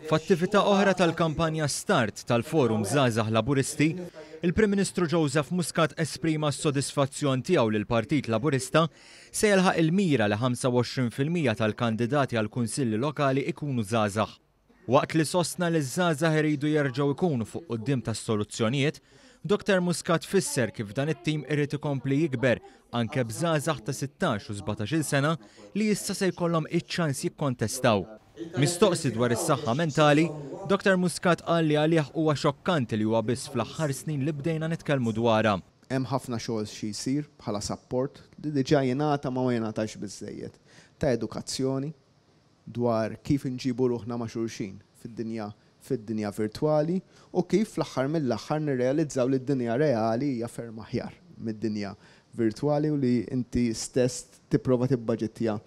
F'attività oħra tal-kampanja Start tal-Forum Żgħażagħ Laburisti, il-Prim Ministru Joseph Muscat esprima s-sodisfazzjon tiegħu li l-Partit Laburista se jelħaq il-mira li 25% tal-kandidati għal kunsilli lokali ikunu żgħażagħ. Waqt li sostna li żgħażagħ iridu jerġgħu jkunu fuq quddiem tas-soluzzjonijiet, Dr. Muscat fisser kif dan it-tim irid ikompli jikber anke b'żgħażagħ ta' 16 u 17-il sena li issa se jkollhom iċ-ċans jikkontestaw. Mistoqsi dwar is-saħħa mentali, Dr. Muscat qal li għalih huwa xokkanti li huwa biss fl-aħħar snin li bdejna nitkellmu dwarha. Hemm ħafna xogħol xi jsir bħala support li diġà jingħata ma jingħatax biżżejjed ta' edukazzjoni dwar kif inġibu ruħna ma' xulxin fid-dinja virtwali u kif fl-aħħar mill-aħħar nirrealizzaw li d-dinja reali hija ferm aħjar mid-dinja virtwali u li inti stess tipprova tibbaġettija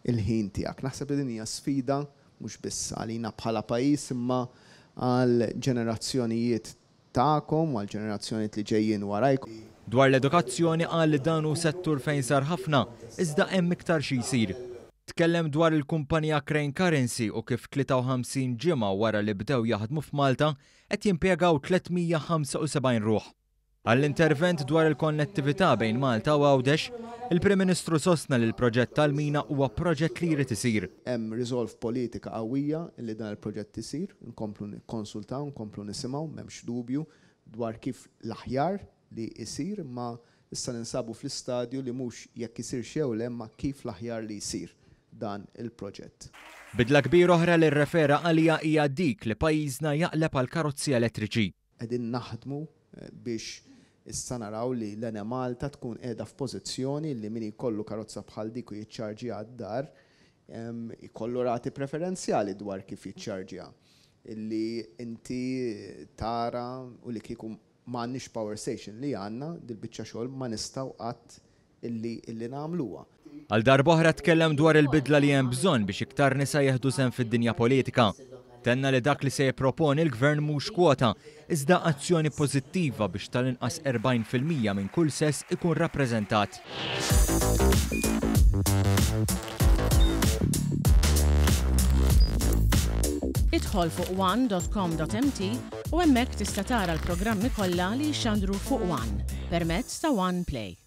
il-ħin tiegħek. Naħseb li din hija sfida mhux biss għalina bħala pajjiż imma għal ġenerazzjonijiet tagħkom u għal ġenerazzjonijiet li ġejjin warajkom. Dwar l-edukazzjoni qal li dan hu settur fejn sar ħafna, iżda hemm iktar xi jsir. Tkellem dwar il-kumpanija Crane Currency u kif 53 ġimgħa wara li bdew jaħdmu f'Malta qed jimpjegaw 375 ruħ. Għall-intervent dwar il-konnettività bejn Malta u Għawdex, il-Prim Ministru sostna li l-proġett tal-mina huwa proġett li jrid isir. Hemm riżolv politika qawwija li dan il-proġett isir, nkomplu nikkonsultaw, nkomplu nisimgħu, m'hemmx dubju dwar kif l-aħjar li jsir, ma issa ninsabu fl-istadju li mhux jekk isir xew imma kif l-aħjar li jsir dan il-proġett. Bidla kbir oħra li rrefera għalija hija dik li pajjiżna jaqleb għal karozzi elettriċi. Qegħdin naħdmu biex issa naraw li l-Ene Malta tkun qiegħda f'pożizzjoni li min jkollu karozza bħal dik u jiċċarġi għad-dar jkollu rati preferenzjali dwar kif jiċċarġiha. Illi inti tara u li kieku m'għandniex power station li għandna dil-biċċa xogħol ma nistgħu qatt illi nagħmluha. Għal darb'oħra tkellem dwar il-bidla li hemm bżonn biex iktar nisa jeħdu sehem fid-dinja politika. Tenna li dak li se jipproponi l-Gvern mhux kwota, iżda azzjoni pożittiva biex tal-inqas 40% minn kull sess ikun rappreżentat. Idħol fuq one.com.mt u hemmhekk tista' tara l-programmi kollha li jxandru fuq One permezz ta' One Play.